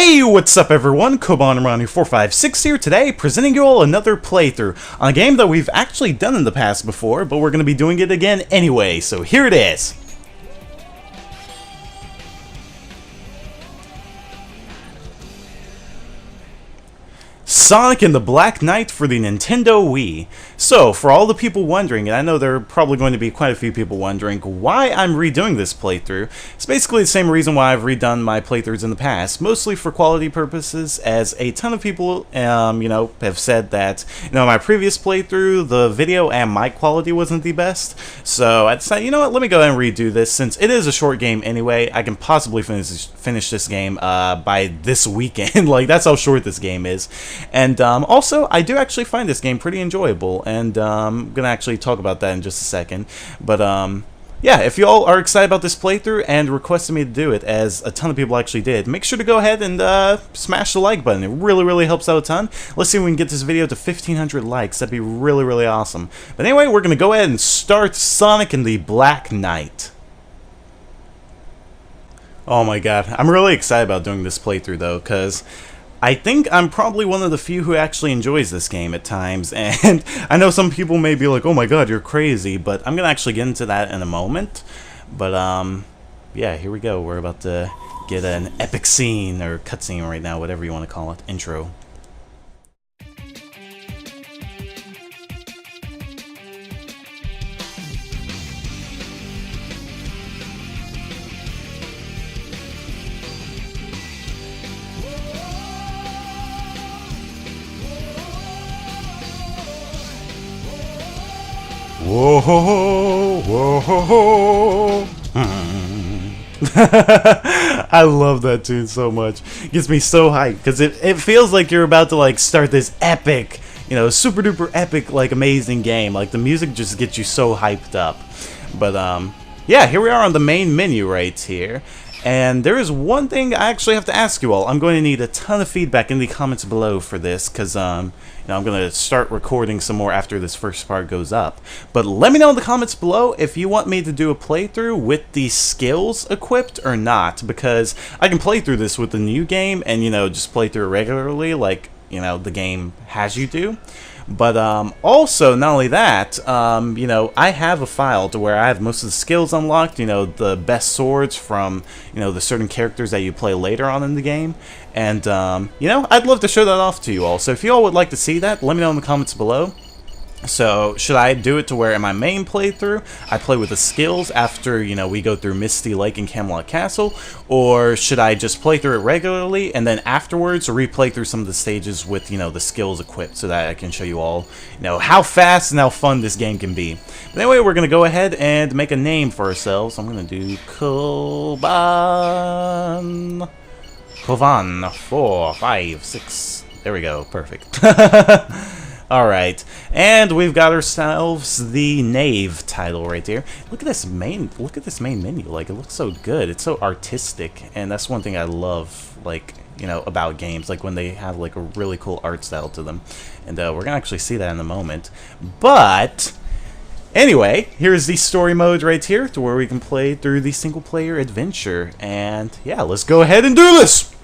Hey, what's up everyone? KobanRani456 here today, presenting you all another playthrough on a game that we've actually done in the past before, but we're going to be doing it again anyway, so here it is. Sonic and the Black Knight for the Nintendo Wii. So, for all the people wondering, and I know there are probably going to be quite a few people wondering why I'm redoing this playthrough, it's basically the same reason why I've redone my playthroughs in the past, mostly for quality purposes, as a ton of people, have said that, my previous playthrough, the video and mic quality wasn't the best, so I decided, you know what, let me go ahead and redo this, since it is a short game anyway. I can possibly finish this game by this weekend. Like, that's how short this game is. And also, I do actually find this game pretty enjoyable, and I'm going to actually talk about that in just a second. But yeah, if you all are excited about this playthrough and requested me to do it, as a ton of people actually did, make sure to go ahead and smash the like button. It really helps out a ton. Let's see if we can get this video to 1,500 likes. That'd be really awesome. But anyway, we're going to go ahead and start Sonic and the Black Knight. Oh my god, I'm really excited about doing this playthrough though, because I think I'm probably one of the few who actually enjoys this game at times, and I know some people may be like, oh my god, you're crazy, but I'm gonna actually get into that in a moment. But yeah, here we go. We're about to get an epic scene, or cutscene right now, whatever you want to call it, intro. Whoa, whoa, whoa. I love that tune so much. It gets me so hyped because it feels like you're about to like start this epic, super duper epic, like amazing game. Like the music just gets you so hyped up. But yeah, here we are on the main menu right here. And there is one thing I actually have to ask you all. I'm going to need a ton of feedback in the comments below for this, because I'm going to start recording some more after this first part goes up. But let me know in the comments below if you want me to do a playthrough with the skills equipped or not, because I can play through this with the new game and, just play through it regularly like, the game has you do. But also, not only that, I have a file to where I have most of the skills unlocked, the best swords from, the certain characters that you play later on in the game. And, I'd love to show that off to you all. So if you all would like to see that, let me know in the comments below. So, should I do it to where in my main playthrough, I play with the skills after, we go through Misty Lake and Camelot Castle? Or should I just play through it regularly, and then afterwards replay through some of the stages with, the skills equipped, so that I can show you all, how fast and how fun this game can be. But anyway, we're going to go ahead and make a name for ourselves. I'm going to do Koban 456. There we go, perfect. Alright, and we've got ourselves the Knave title right there. Look at this main menu. Like, it looks so good. It's so artistic, and that's one thing I love, like, about games, like when they have like a really cool art style to them. And we're gonna actually see that in a moment. But anyway, here's the story mode right here, to where we can play through the single player adventure. And yeah, let's go ahead and do this!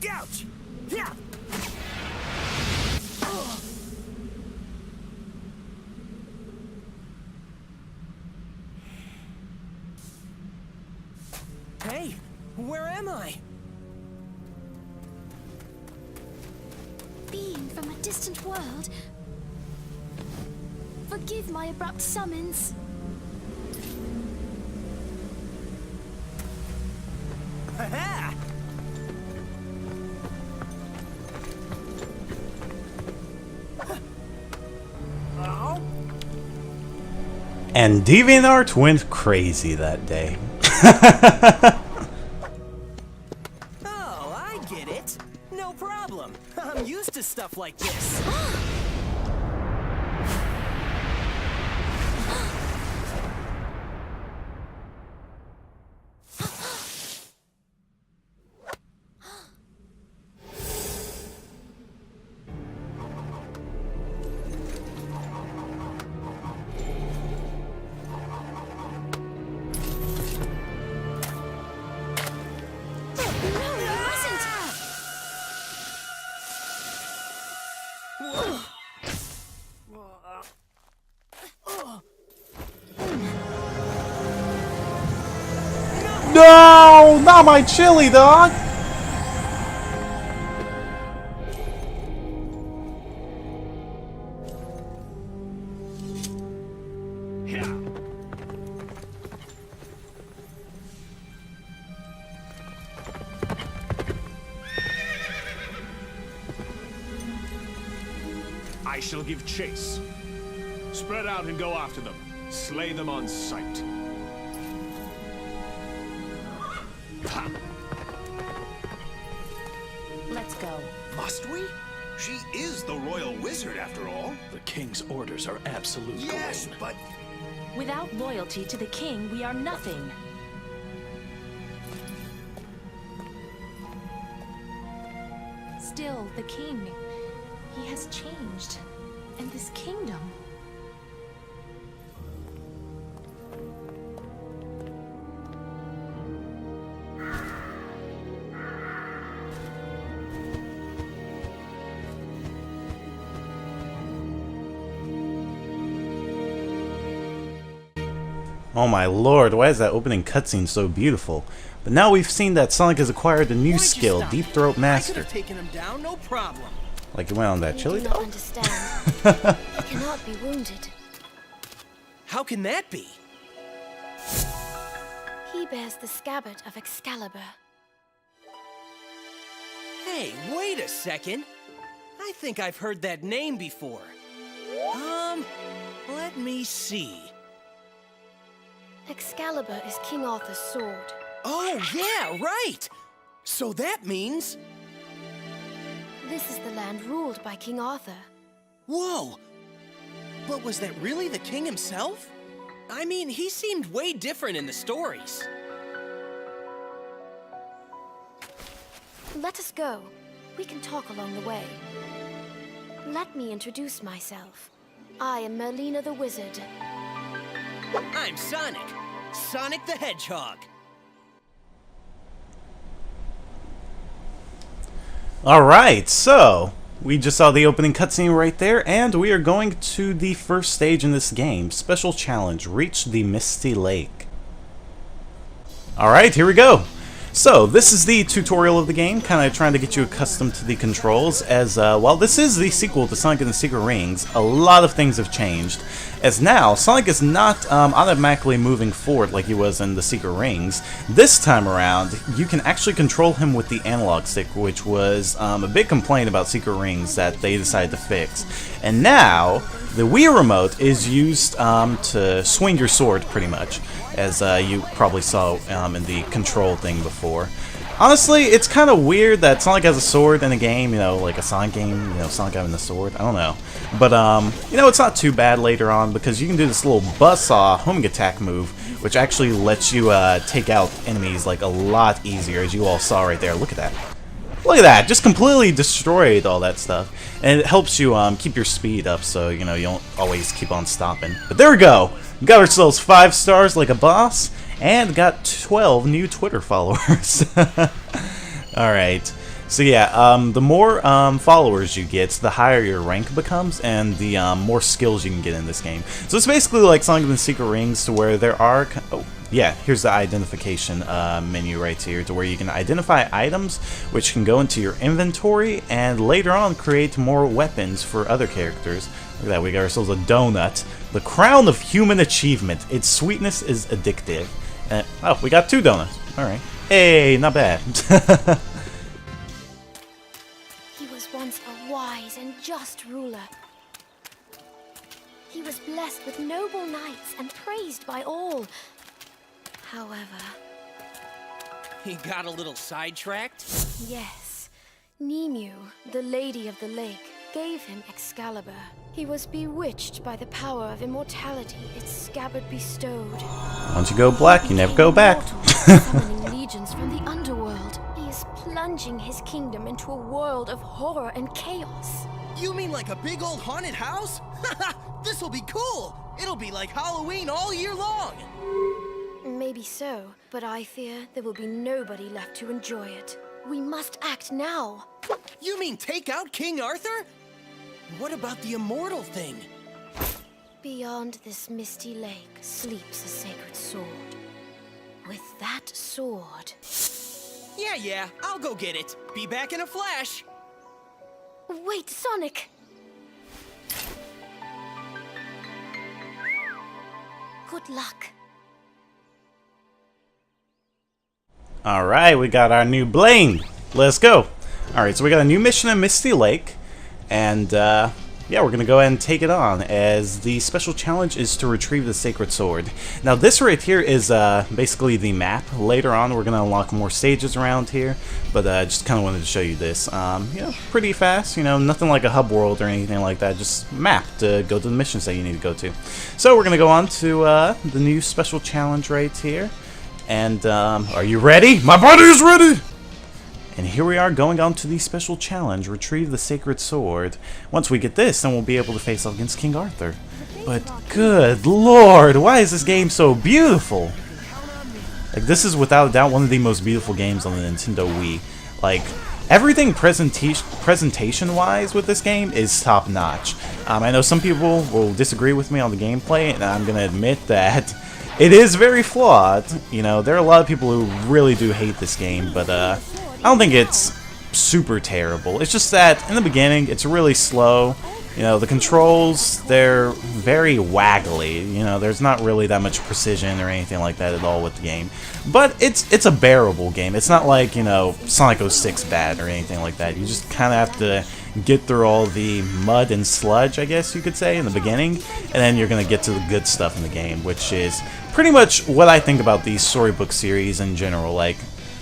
out! Yeah. Hey, where am I? Being from a distant world. Forgive my abrupt summons. Ha-ha! Oh. And DeviantArt went crazy that day. Oh, I get it. No problem. I'm used to stuff like this. No, not my chili, dog. I shall give chase. Spread out and go after them. Slay them on sight. Ha! Let's go. Must we? She is the royal wizard, after all. The king's orders are absolute, Yes, Gawain. but Without loyalty to the king, we are nothing. Still, the king, he has changed. And this kingdom. Oh my lord, why is that opening cutscene so beautiful? But now we've seen that Sonic has acquired a new Why'd you skill, stop? Deep Throat I could Master. have taken him down, no problem. Like it went on that You chili do not dog? understand. He cannot be wounded. How can that be? He bears the scabbard of Excalibur. Hey, wait a second. I think I've heard that name before. Let me see. Excalibur is King Arthur's sword. Oh, yeah, right! So that means... This is the land ruled by King Arthur. Whoa! But was that really the king himself? I mean, he seemed way different in the stories. Let us go. We can talk along the way. Let me introduce myself. I am Merlina the Wizard. I'm Sonic. Sonic the Hedgehog. Alright, so we just saw the opening cutscene right there, and we are going to the first stage in this game. Special challenge, reach the Misty Lake. Alright, here we go. So, this is the tutorial of the game, kind of trying to get you accustomed to the controls, as, while this is the sequel to Sonic and the Secret Rings, a lot of things have changed, as now, Sonic is not automatically moving forward like he was in the Secret Rings. This time around, you can actually control him with the analog stick, which was a big complaint about Secret Rings that they decided to fix. And now, the Wii Remote is used to swing your sword, pretty much, as you probably saw in the control thing before. Honestly, it's kind of weird that Sonic has a sword in a game, you know, like a Sonic game, you know, Sonic having the sword, I don't know. But, you know, it's not too bad later on, because you can do this little buzzsaw homing attack move, which actually lets you take out enemies, like, a lot easier, as you all saw right there. Look at that. Look at that, just completely destroyed all that stuff. And it helps you keep your speed up, so, you know, you don't always keep on stopping. But there we go! We got ourselves 5 stars like a boss, and got 12 new Twitter followers. Alright, So yeah, the more followers you get, the higher your rank becomes, and the more skills you can get in this game. So it's basically like Sonic and the Secret Rings, to where there are... Oh, yeah, here's the identification menu right here, to where you can identify items, which can go into your inventory, and later on create more weapons for other characters. Look at that, we got ourselves a donut. The crown of human achievement. Its sweetness is addictive. Oh, we got 2 donuts. Alright. Hey, not bad. Once a wise and just ruler. He was blessed with noble knights and praised by all. However... He got a little sidetracked? Yes. Nemu, the Lady of the Lake, gave him Excalibur. He was bewitched by the power of immortality its scabbard bestowed. Once you go black, you never go back. Summoning legions from the underworld. He is plunging his kingdom into a world of horror and chaos. You mean like a big old haunted house? This'll be cool! It'll be like Halloween all year long! Maybe so, but I fear there will be nobody left to enjoy it. We must act now. You mean take out King Arthur? What about the immortal thing? Beyond this misty lake sleeps a sacred sword. With that sword... Yeah, I'll go get it. Be back in a flash. Wait, Sonic! Good luck. Alright, we got our new bling. Let's go. Alright, so we got a new mission in Misty Lake. And, yeah, we're going to go ahead and take it on, as the special challenge is to retrieve the Sacred Sword. Now, this right here is basically the map. Later on, we're going to unlock more stages around here, but just kind of wanted to show you this. You know, pretty fast, you know, nothing like a hub world or anything like that, just map to go to the missions that you need to go to. So, we're going to go on to the new special challenge right here. And, are you ready? My body is ready! And here we are going on to the special challenge, retrieve the Sacred Sword. Once we get this, then we'll be able to face off against King Arthur. But good lord, why is this game so beautiful? Like, this is without a doubt one of the most beautiful games on the Nintendo Wii. Like, everything presentation-wise with this game is top-notch. I know some people will disagree with me on the gameplay, and I'm going to admit that it is very flawed. You know, there are a lot of people who really do hate this game, but, I don't think it's super terrible. It's just that in the beginning it's really slow. You know, the controls, they're very waggly. You know, there's not really that much precision or anything like that at all with the game. But it's a bearable game. It's not like, you know, Sonic 06 bad or anything like that. You just kind of have to get through all the mud and sludge, I guess you could say, in the beginning, and then you're going to get to the good stuff in the game, which is pretty much what I think about the storybook series in general. Like,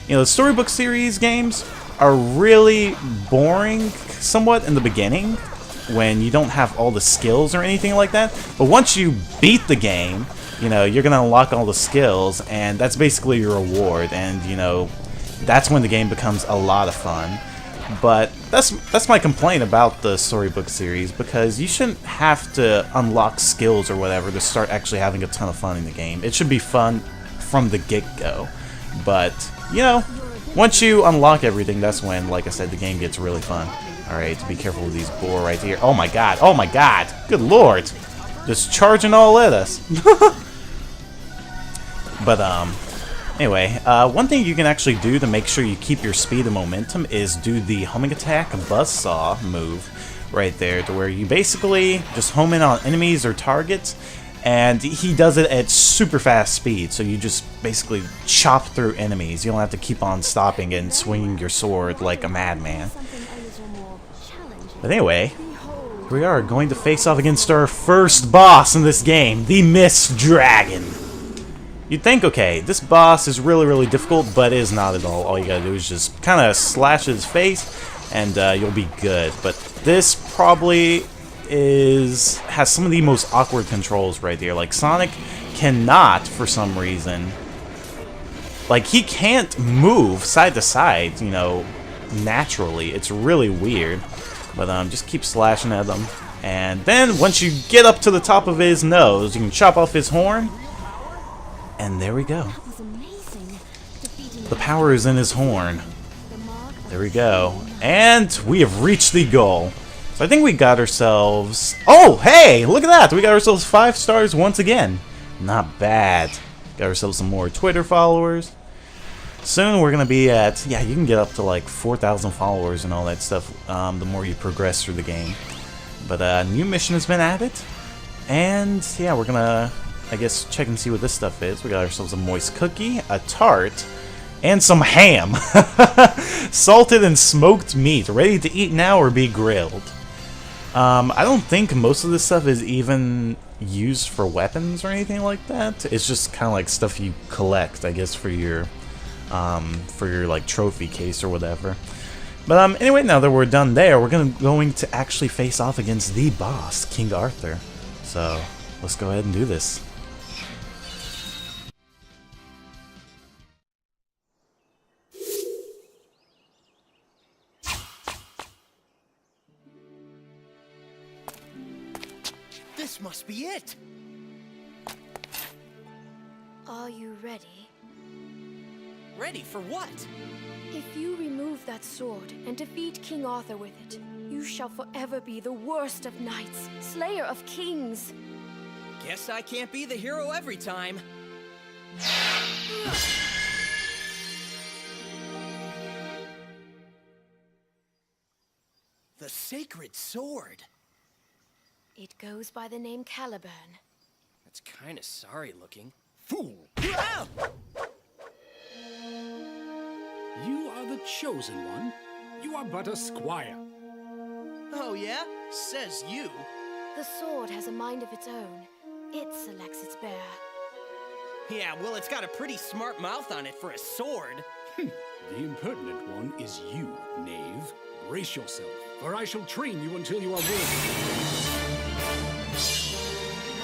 you know, the storybook series games are really boring somewhat in the beginning when you don't have all the skills or anything like that. But once you beat the game, you know, you're going to unlock all the skills, and that's basically your reward. And, you know, that's when the game becomes a lot of fun. But that's my complaint about the storybook series, because you shouldn't have to unlock skills or whatever to start actually having a ton of fun in the game. It should be fun from the get-go. But, you know, once you unlock everything, that's when, like I said, the game gets really fun. Alright, be careful with these boar right here. Oh my god, oh my god! Good lord! Just charging all at us. But, anyway, one thing you can actually do to make sure you keep your speed and momentum is do the homing attack buzzsaw move right there, to where you basically just home in on enemies or targets, and he does it at super fast speed, so you just basically chop through enemies. You don't have to keep on stopping and swinging your sword like a madman. But anyway, we are going to face off against our first boss in this game, the Mist Dragon. You'd think, okay, this boss is really difficult, but it is not at all. All you gotta do is just kind of slash his face, and you'll be good. But this probably has some of the most awkward controls right here. Like, Sonic cannot, for some reason, like, he can't move side to side, you know, naturally. It's really weird. But just keep slashing at them. And then once you get up to the top of his nose, you can chop off his horn. And there we go. The power is in his horn. There we go. And we have reached the goal. So I think we got ourselves... Oh, hey! Look at that! We got ourselves 5 stars once again. Not bad. Got ourselves some more Twitter followers. Soon we're going to be at... Yeah, you can get up to like 4,000 followers and all that stuff the more you progress through the game. But a new mission has been added. And yeah, we're going to, I guess, check and see what this stuff is. We got ourselves a moist cookie, a tart, and some ham. Salted and smoked meat. Ready to eat now or be grilled. I don't think most of this stuff is even used for weapons or anything like that. It's just kind of like stuff you collect, I guess, for your like trophy case or whatever. But anyway, now that we're done there, we're going to actually face off against the boss, King Arthur. So let's go ahead and do this. This must be it. Are you ready? Ready for what? If you remove that sword and defeat King Arthur with it, you shall forever be the worst of knights, slayer of kings. Guess I can't be the hero every time. The sacred sword. It goes by the name Caliburn. That's kind of sorry looking. Fool! Ah! You are the chosen one. You are but a squire. Oh yeah? Says you. The sword has a mind of its own. It selects its bearer. Yeah, well, it's got a pretty smart mouth on it for a sword. The impertinent one is you, knave. Brace yourself, for I shall train you until you are worthy.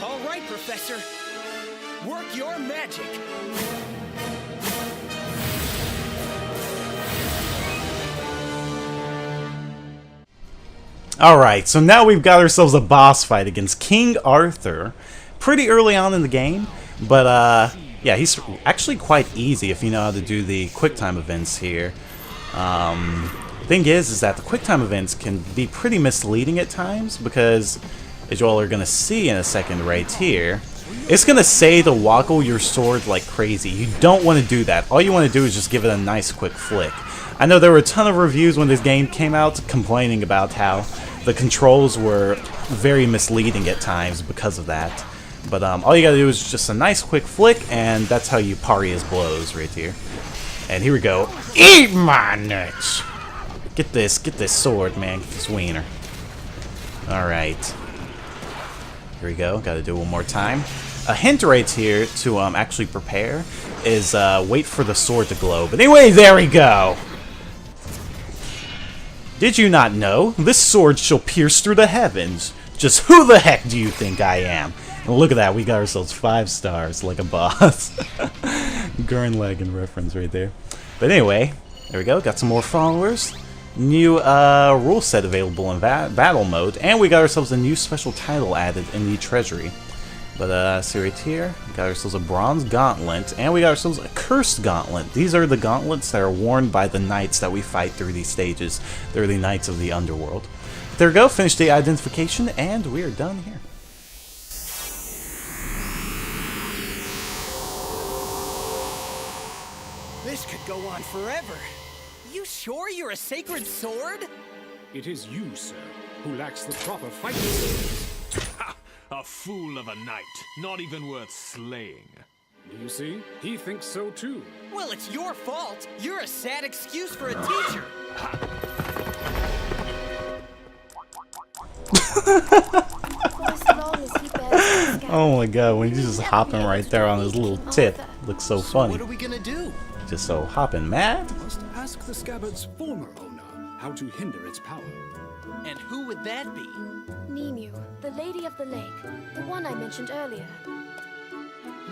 All right, Professor. Work your magic. Alright, so now we've got ourselves a boss fight against King Arthur. Pretty early on in the game, but yeah, he's actually quite easy if you know how to do the QuickTime events here. Thing is that the QuickTime events can be pretty misleading at times because, as you all are going to see in a second right here, it's going to say to woggle your sword like crazy. You don't want to do that. All you want to do is just give it a nice quick flick. I know there were a ton of reviews when this game came out complaining about how the controls were very misleading at times because of that. But all you gotta do is just a nice quick flick, and that's how you parry his blows right here. And here we go. Eat my nuts! Get this sword, man. Get this wiener. Alright. Here we go. Gotta do it one more time. A hint right here to actually prepare is wait for the sword to glow. But anyway, there we go! Did you not know? This sword shall pierce through the heavens. Just who the heck do you think I am? And look at that, we got ourselves 5 stars like a boss. Gurren Lagann reference right there. But anyway, there we go, got some more followers. New rule set available in battle mode. And we got ourselves a new special title added in the treasury. But see right here, we got ourselves a bronze gauntlet, and we got ourselves a cursed gauntlet. These are the gauntlets that are worn by the knights that we fight through these stages. They're the knights of the underworld. There we go, finish the identification, and we are done here. This could go on forever. You sure you're a sacred sword? It is you, sir, who lacks the proper fighting skills. Ha! A fool of a knight, not even worth slaying. You see, he thinks so too. Well, it's your fault. You're a sad excuse for a teacher. Oh my god, when he's just hopping right there on his little tip. Looks so funny. What are we gonna do? Just so hopping mad. Must ask the scabbard's former owner how to hinder its power. And who would that be? Nemu, the Lady of the Lake, the one I mentioned earlier.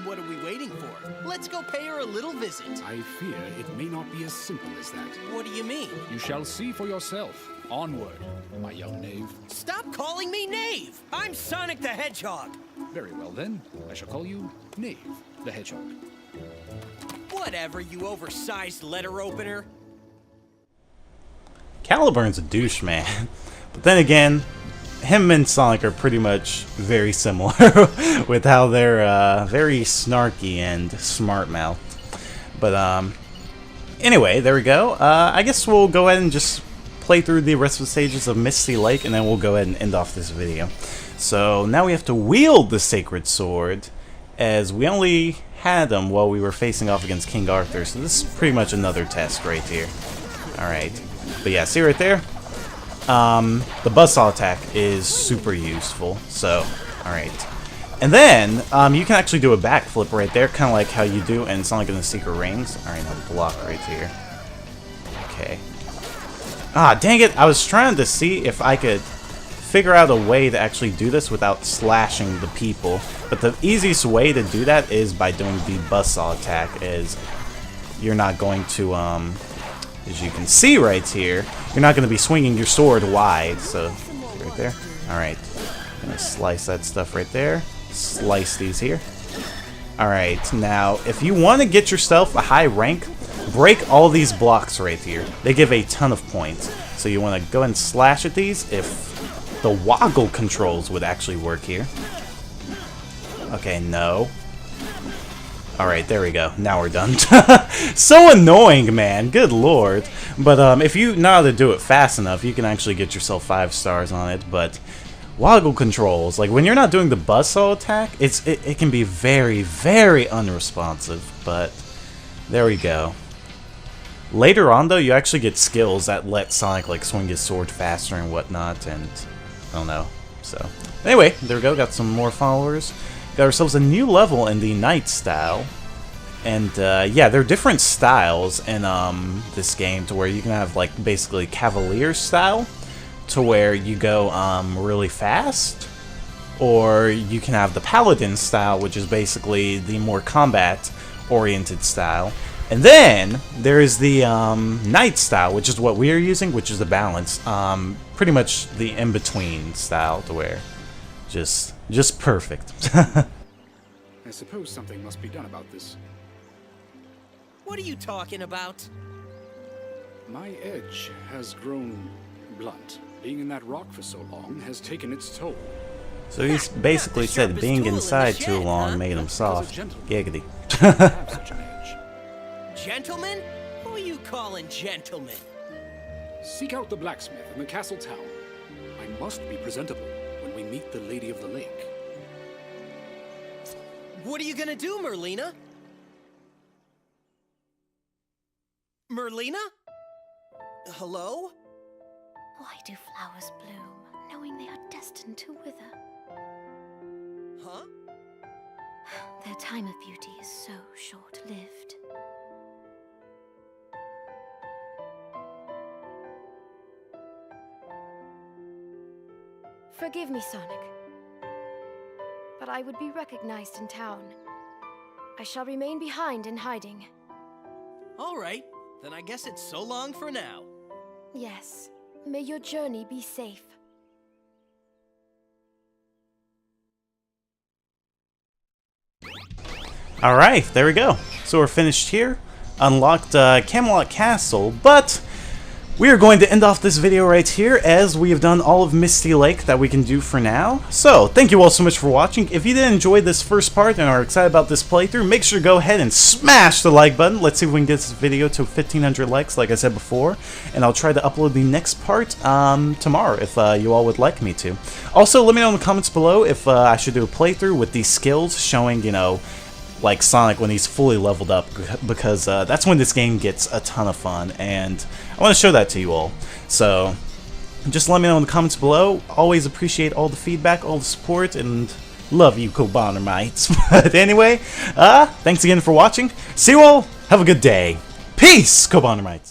What are we waiting for? Let's go pay her a little visit. I fear it may not be as simple as that. What do you mean? You shall see for yourself. Onward, my young knave. Stop calling me Knave! I'm Sonic the Hedgehog! Very well then, I shall call you Knave the Hedgehog. Whatever, you oversized letter opener. Caliburn's a douche, man. But then again, him and Sonic are pretty much very similar with how they're very snarky and smart-mouthed. But anyway, there we go. I guess we'll go ahead and just play through the rest of the stages of Misty Lake, and then we'll go ahead and end off this video. So now we have to wield the Sacred Sword, as we only had them while we were facing off against King Arthur. So this is pretty much another test right here. Alright. But yeah, see right there? The buzzsaw attack is super useful, so, alright. And then, you can actually do a backflip right there, kind of like how you do in Sonic and the Secret Rings. Alright, now block right here. Okay. Ah, dang it, I was trying to see if I could figure out a way to actually do this without slashing the people. But the easiest way to do that is by doing the buzzsaw attack, as you're not going to, as you can see right here, you're not going to be swinging your sword wide. So, right there. Alright. Gonna slice that stuff right there. Slice these here. Alright, now, if you want to get yourself a high rank, break all these blocks right here. They give a ton of points. So you want to go ahead and slash at these if the woggle controls would actually work here. Okay, no. Alright, there we go. Now we're done. So annoying, man. Good lord. But if you know how to do it fast enough, you can actually get yourself 5 stars on it. But woggle controls, like when you're not doing the buzzsaw attack, it can be very, very unresponsive. But there we go. Later on, though, you actually get skills that let Sonic like swing his sword faster and whatnot. And I don't know. So anyway, there we go. Got some more followers. Got ourselves a new level in the Knight style. And yeah, there are different styles in this game, to where you can have like basically Cavalier style, to where you go really fast, or you can have the Paladin style, which is basically the more combat oriented style. And then there is the Knight style, which is what we are using, which is the balance, pretty much the in-between style, to where just perfect. I suppose something must be done about this. What are you talking about? My edge has grown blunt. Being in that rock for so long has taken its toll. So he's basically the said sharpest being tool in the inside shed, too long huh? made him soft. Giggity. I have such an edge. Gentlemen? Who are you calling gentlemen? Seek out the blacksmith in the castle town. I must be presentable when we meet the Lady of the Lake. What are you gonna do, Merlina? Merlina? Hello? Why do flowers bloom, knowing they are destined to wither? Huh? Their time of beauty is so short-lived. Forgive me, Sonic, but I would be recognized in town. I shall remain behind in hiding. All right, then I guess it's so long for now. Yes, may your journey be safe. Alright, there we go. So we're finished here. Unlocked Camelot Castle, but we are going to end off this video right here, as we have done all of Misty Lake that we can do for now. So, thank you all so much for watching. If you did enjoy this first part and are excited about this playthrough, make sure to go ahead and smash the like button. Let's see if we can get this video to 1,500 likes, like I said before. And I'll try to upload the next part tomorrow, if you all would like me to. Also, let me know in the comments below if I should do a playthrough with these skills showing, you know, like Sonic when he's fully leveled up, because that's when this game gets a ton of fun, and I want to show that to you all. So just let me know in the comments below. Always appreciate all the feedback, all the support, and love you, Cobonermites. But anyway, thanks again for watching. See you all. Have a good day. Peace, Cobonermites.